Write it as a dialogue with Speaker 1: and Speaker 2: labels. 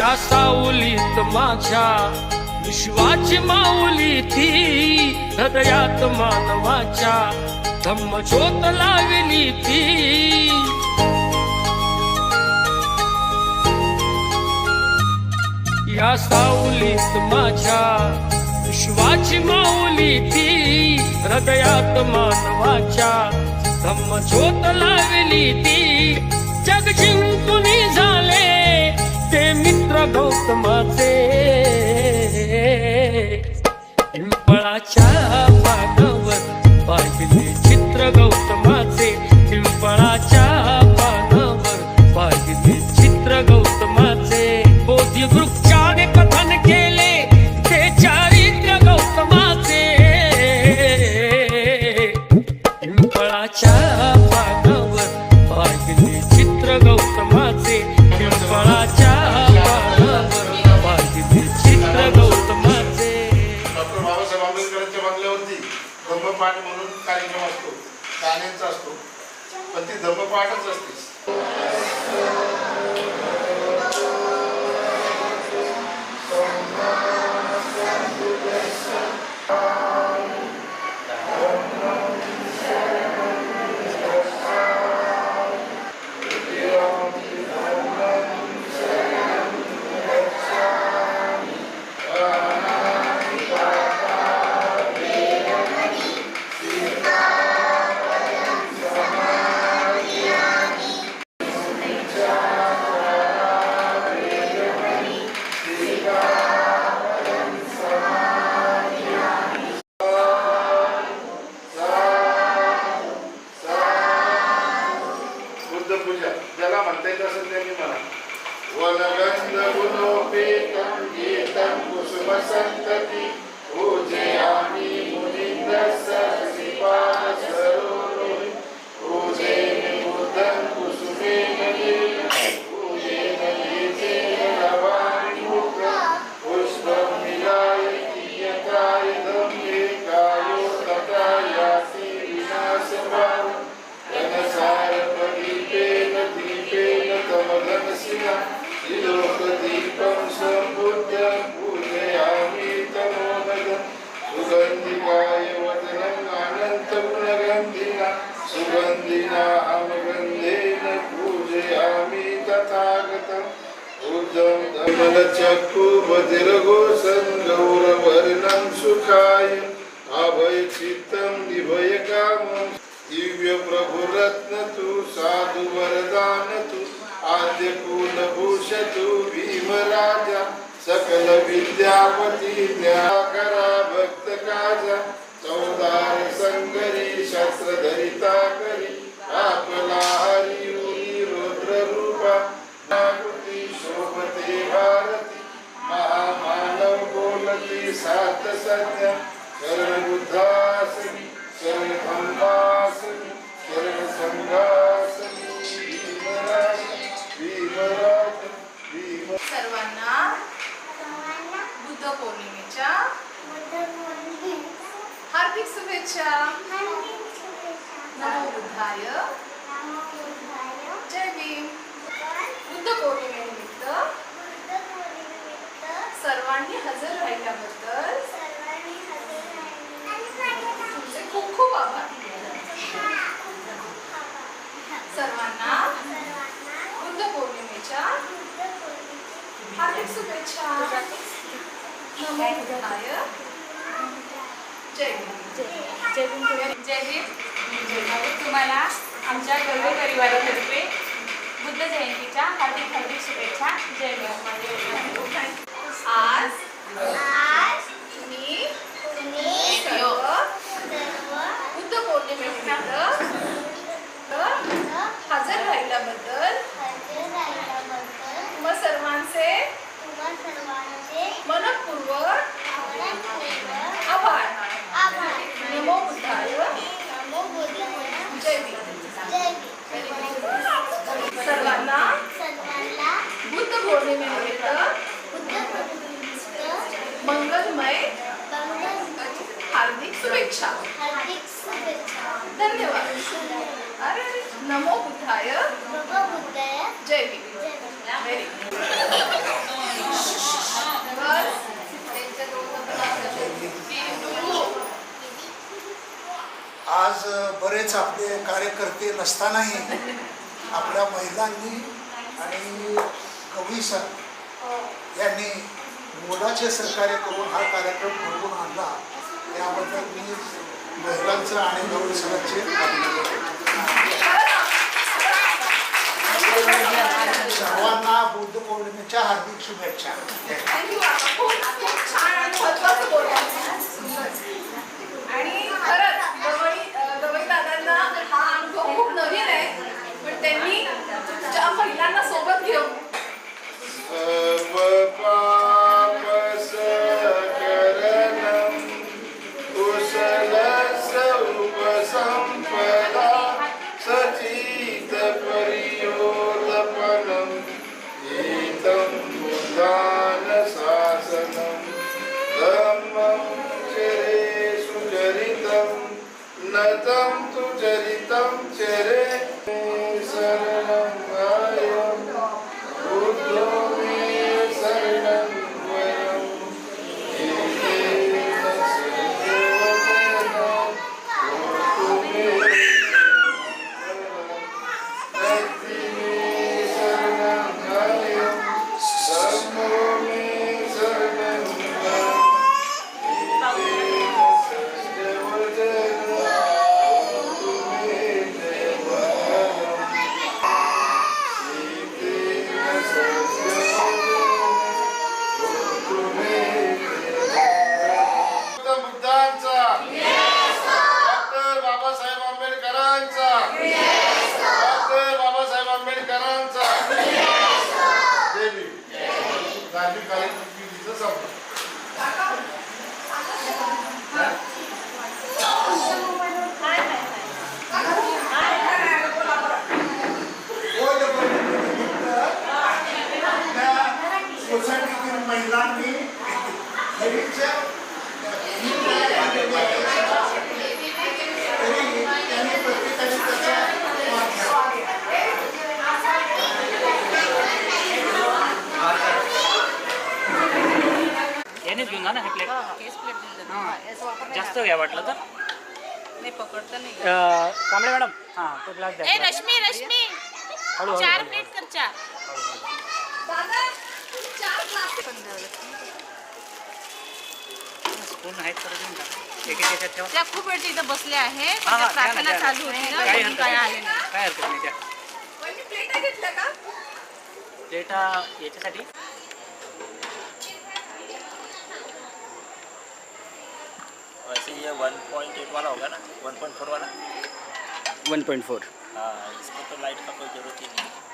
Speaker 1: या सावलीत माझ्या विश्वाची माऊली ती, हृदयात मानवाच्या धम्मज्योत लावली ती. या सावलीत माझ्या विश्वाची माऊली ती, हृदयात मानवाच्या धम्मज्योत लावली ती. जग जिंकून झाले ते मित्र गौतमाचे, पिंपळाच्या पानावर पाहिले चित्र गौतमाचे, पिंपळाच्या पानावर पाहिले चित्र गौतमाचे. बोधी वृक्षाने कथन केले ते चारित्र्य गौतमाचे, पिंपळाच्या पानावर पाहिले चित्र गौतमाचे, पिंपळाच्या पानावर पाहिले चित्र गौतमाचे.
Speaker 2: डॉक्टर बाबासाहेब आंबेडकरांच्या बंगल्यावरती धम्मपाठ म्हणून कार्यक्रम असतो, गाण्यांचा असतो, पण ती धम्मपाठच असते. पूजा ज्याला म्हणता येत असेल त्यांनी म्हणा. वनगंध गुणोपेतं गीतं कुसुम संतती, पूजयामि मुनीन्द्रस्य श्रीपाद सरोरुहे. पूजयामि बुद्धं कुसुमेन लीनं, पूजयामि लीजेन लवाणि मुखं. पुष्पं विलायति यथाय धम्मे कायो तथा याति विनाशभावं. दीपेन तमगनसिना त्रिलोकदीपं सम्बुद्धं पूजयामि तमोनगं. सुगन्धिकाय वदनम् अनन्तगुणगन्धिना, सुगन्धिना अमगन्धेन पूजयामि तथागतम्. ऊर्ध्वं धवलचक्षुबधिरघोषं गौरवर्णं सुखाय, अभयचित्तं विभयकामं. दिव्य प्रभुरत्न तू, साधु वरदान तू, आद्य कुलभूषतु भीमराजा. सकल विद्यापती ज्ञाकरा भक्त काजा. चौदार संगरी शस्त्रधरिता करी, आपला हरियुनी रुद्र रूपा. नाकृती शोभते भारती, महामानव बोलती सात सत्य. शरण बुद्धासनी, शरण धम्मासनी, शरण संघासनी.
Speaker 3: सर्वांना बुद्ध पौर्णिमेच्या हार्दिक शुभेच्छा. नमो बुद्धाय. जय भीम. बुद्ध पौर्णिमेनिमित्त सर्वांनी हजर राहिल्याबद्दल तुमचे खूप खूप आभार. सर्वांना बुद्ध पौर्णिमेच्या हार्दिक शुभेच्छा. नमो बुद्धाय. जय भीम.
Speaker 4: जय भीम. तुम्हाला आमच्या गौरव परिवारातर्फे बुद्ध जयंतीच्या हार्दिक हार्दिक शुभेच्छा. जय भीम.
Speaker 3: आज मी सर्व बुद्ध पौर्णिमेनिमित्त हजर राहिल्याबद्दल तुम्हा सर्वांचे मनपूर्वक आभार. नमो बुद्धाय. जय भीम. सर्वांना बुद्ध पौर्णिमेनिमित्त मंगलमय हार्दिक शुभेच्छा. धन्यवाद. अरे नमो बुद्धाय. जय भीम. व्हेरी
Speaker 5: आज बरेच आपले कार्यकर्ते नसतानाही आपल्या महिलांनी आणि गवळी सर यांनी मोलाचे सहकार्य करून हा कार्यक्रम घडवून आणला. याबद्दल मी महिलांचं आणि गवळी सरांचे अभिनंदन करतो. सर्वांना बुद्ध पौर्णिमेच्या हार्दिक शुभेच्छा.
Speaker 3: थँक्यू बाबा. खूप छान आणि महत्त्वाचं बोलला. आणि खरंच गवई दादांना हा अनुभव खूप नवीन आहे, पण त्यांनी ज्या महिलांना सोबत घेऊन
Speaker 2: नतं तु चरितं चरे शरणं गायं बुद्धो मे शरणं वयं एकेन सद्योवचनं भवतु मे भक्ति मे शरणं गायं धम्मो मे शरणं वयं एकेन सद्योवचनं
Speaker 5: सोसायटीतील महिलांनी घरीच्या तरी त्यांनी प्रत्येकाने त्याचा भाग
Speaker 6: यानेच घेऊन जा ना हे प्लेट. जास्त घ्या वाटलं तर.
Speaker 4: नाही पकडता नाही.
Speaker 6: कांबळे मॅडम हां तो ग्लास द्या.
Speaker 4: रश्मी
Speaker 6: हळूहळू.
Speaker 4: 4 प्लेट कर 4.
Speaker 3: दादा 4 ग्लास
Speaker 6: स्पून आहेत तर देऊन टाका. एक याच्यात ठेवा.
Speaker 4: त्या खूप वेळ इथं बसल्या आहे.
Speaker 6: हा, हा,
Speaker 4: प्रार्थना
Speaker 6: द्या ना,
Speaker 4: चालू होती ना,
Speaker 6: काही
Speaker 4: म्हणून
Speaker 6: हरकत
Speaker 4: काय
Speaker 6: नाही.
Speaker 4: आले नाही.
Speaker 6: काय हरकत नाही त्या
Speaker 3: वहिनी प्लेटा घेतल्या का?
Speaker 6: प्लेटा याच्यासाठी
Speaker 7: वैसे ये 1.8 वाला होगा ना, 1.4 वाला.
Speaker 6: 1.4.
Speaker 7: हाँ, इसको तो लाइट का कोई ज़रूरत ही नहीं है.